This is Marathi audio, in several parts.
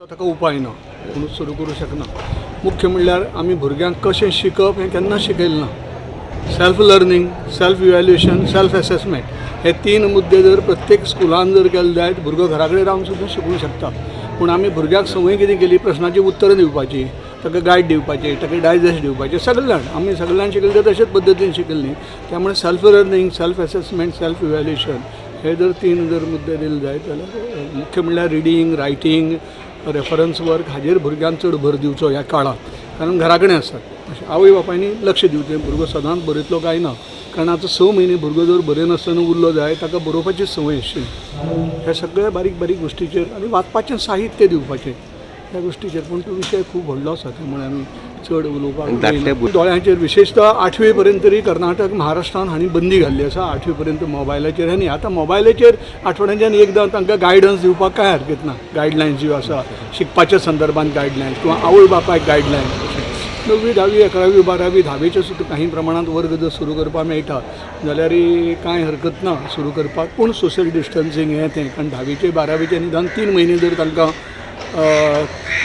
ताका उपाय ना म्हणून सुरू करू शकना. मुख्य म्हणल्यार आमी भुरग्यांक कशें शिकप हें केन्ना शिकयलें ना. Self learning, self evaluation, self assessment हे तीन मुद्दे जर प्रत्येक स्कुलान जर केले जायत भुरगो घरा कडेन रावन सुद्दां शिकूंक शकता. पूण आमी भुरग्याक संवय कितें केली, प्रश्नाची उत्तरां दिवपाची, ताका गायड दिवपाचे, ताका डायजेस्ट दिवपाचे. आमी सगळ्यांक शिकयलें तें तशेंच पद्दतीन शिकयल्लीं. त्यामुळे self learning, self assessment, self evaluation हे जर तीन जर मुद्दे दिले जायत जाल्यार मुख्य म्हणल्यार रिडींग, रायटींग, रेफरन्स वर्क हाजेर भुरग्यांक चड भर दिवचो ह्या काळात. कारण घरा कडेन आसतात. अशें आवय बापायनी लक्ष दिवचें. भुरगो सदांच बरयतलो काय ना. कारण आतां 6 म्हयने भुरगो जर बरयनासतना उरलो जाय ताका बरोवपाची संवय आसची. ह्या सगळ्या बारीक बारीक गोश्टीचेर आनी वाचपाचें साहित्य दिवपाचें ह्या गोश्टीचेर. पूण तो विशय खूब व्हडलो आसा त्यामुळे आमी चड उलोवपाक दोळ्यांचेर विशेषतः 8वी पर्यंत तरी कर्नाटक महाराष्ट्रान हांणी बंदी घाल्ली आसा. 8वी पर्यंत मोबायलाचेर आनी आतां मोबायलाचेर आठवड्याच्यान एकदां तांकां गायडन्स दिवपाक कांय हरकत ना. गायडलायन्स ज्यो आसा शिकपाच्या संदर्भात गायडलायन्स किंवा आवय बापायक गायडलायन्स. 9वी, 10वी, 11वी, 12वी, 10वीचे सुद्दां काही प्रमाणात वर्ग जर सुरू करपाक मेळटा जाल्यार कांय हरकत ना सुरू करपाक. पूण सोशल डिस्टन्सींग हें तें. कारण 10वीचे 12वीचे निदान 3 म्हयने जर तांकां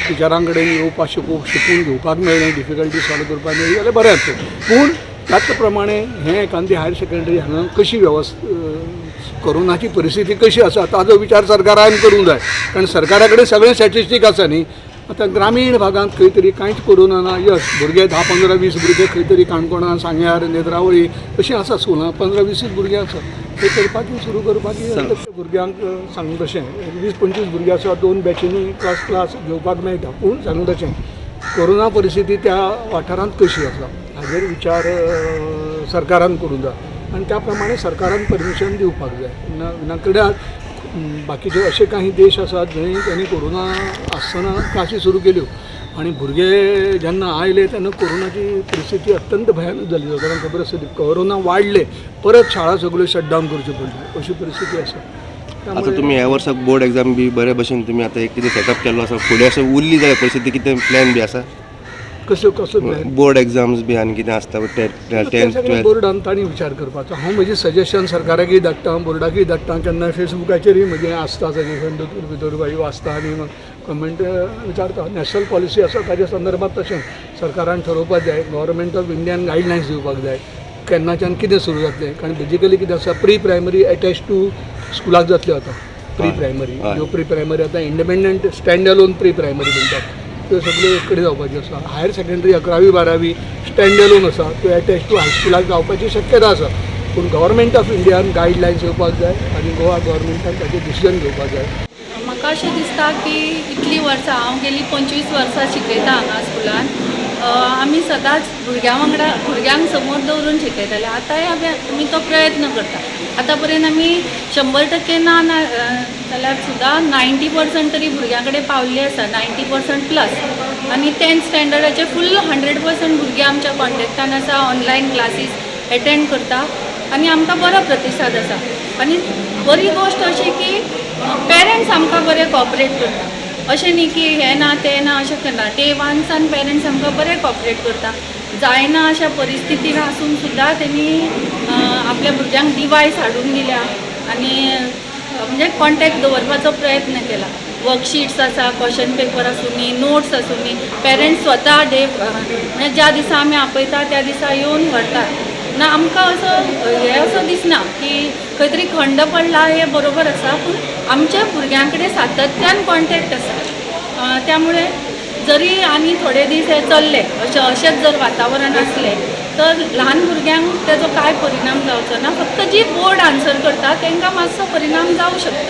टिचरां कडेन येवपाक शिकून घेवपाक मेळ्ळें, डिफिकल्टी सॉल्व करपाक मेळ्ळी जाल्यार बरें जातलें. पूण त्याच प्रमाणे हें एखादी हायर सेकंडरी हांगा कशी कोरोनाची परिस्थिती कशी आसा ताजो विचार सरकारान करूंक जाय. कारण सरकारा कडेन सगळें स्टॅटिस्टीक आसा न्ही. आतां ग्रामीण भागांत खंय तरी कांयच कोरोना ना. यस, भुरगे 10, 15, 20 भुरगे खंय तरी काणकोणा, सांग्यार, नेत्रावळी अशीं आसा स्कुलां. 15, 20 भुरगीं आसा. ते करपाची सुरू करपाची भुरग्यांक सांगूं तशें 20-25 भुरगीं आसा 2 बॅचींनी क्लास घेवपाक मेळटा. पूण सांगूं तशें कोरोना परिस्थिती त्या वाठारांत कशी आसा हाजेर विचार सरकारान करूंक जाय. आनी त्या प्रमाणे सरकारान परमिशन दिवपाक जाय. विनाकड्यान बाकीचे असे काही देश आसात जंय त्यांनी कोरोना आसतना क्लासी सुरू केल्यो आणि भुरगे जेन्ना आयले तेन्ना कोरोनाची परिस्थिती अत्यंत भयानक जाली. कारण खबर आसा कोरोना वाडले परत शाळा सगळ्यो शटडावन करच्यो पडल्यो अशी परिस्थिती आसा. आता तुम्ही ह्या वर्साक बोर्ड एग्जाम बी बरे भशेन तुम्ही आता एक कितें सेटअप केल्लो आसा. फुडें अशें उरली जाल्यार परिस्थिती कितें प्लॅन बी आसा? कसो बोर्ड एग्जाम्स बी आनी कितें आसता 10th 12th बोर्डान तांणी विचार करपाचो. हांव म्हजें सजेशन सरकाराकय धाडटा, बोर्डाकय धाडटा. केन्ना फेसबुकाचेरय म्हजें आसता सजेशन भितर बाई वाचता आनी मग कमेंट विचारता. नॅशनल पॉलिसी आसा ताच्या संदर्भात तशें सरकारान ठरोवपाक जाय. गव्हर्मेंट ऑफ इंडियान गायडलायन्स दिवपाक जाय केन्नाच्यान कितें सुरू जातलें. कारण बेजिकली कितें आसा प्री प्रायमरी अटॅच टू स्कुलाक जातल्यो आतां. प्री प्रायमरी ह्यो प्री प्रायमरी आतां independent stand alone pre primary म्हणटात त्यो सगळ्यो एक कडेन जावपाच्यो आसा. हायर सेकंडरी 11वी 12वी स्टँड अलोन आसा त्यो अटॅच टू हायस्कुलाक जावपाची शक्यता आसा. पूण गव्हर्मेंट ऑफ इंडियान गायडलायन्स येवपाक जाय आनी गोवा गव्हर्मेंटान ताचें डिसिजन घेवपाक जाय. म्हाका अशें दिसता की इतलीं वर्सां हांव गेलीं 25 वर्सां शिकयता हांगा स्कुलान. आमी सदांच भुरग्यांक समोर दवरून शिकयताले. आतांय आमी तो प्रयत्न करता. आतां पर्यंत आमी 100% ना जाल्यार सुद्दां 90% तरी भुरग्यां कडेन पावल्ली आसा. 90% प्लस. आनी 10th स्टँडर्डाचे फुल्ल 100% भुरगे आमच्या कॉन्टेक्टान आसा. ऑनलायन क्लासीस एटेंड करता आनी आमकां बरो प्रतिसाद आसा. आनी बरी गोश्ट अशी की पेरंट्स आमकां बरे कॉपरेट करता. अशें न्ही की हें ना तें ना अशें करना. डे 1सान पेरंट्स आमकां बरे कॉपरेट करता. जायना अशा परिस्थितीन आसून सुद्दां तेणी आपल्या भुरग्यांक डिवायस हाडून दिल्या आनी म्हणजे कॉन्टॅक्ट दवरपाचो प्रयत्न केला. वर्कशीट्स आसा, क्वेश्चन पेपर आसूनी, नोट्स आसूनी पेरंट्स स्वता म्हणजे ज्या दिसा आमी आपयता त्या दिसा येवन व्हरतात. ना आमकां असो दिसना की खंय तरी खंड पडला हे बरोबर आसा. पूण आमच्या भुरग्यां कडेन सातत्यान कॉन्टॅक्ट आसा. त्यामुळे जरी आनी थोडे दीस हे चल्ले अशेंच जर वातावरण आसलें तर ल्हान भुरग्यांक तेजो कांय परिणाम जावचो ना. फक्त जी बोर्ड आन्सर करता तांकां मातसो परिणाम जावं शकता.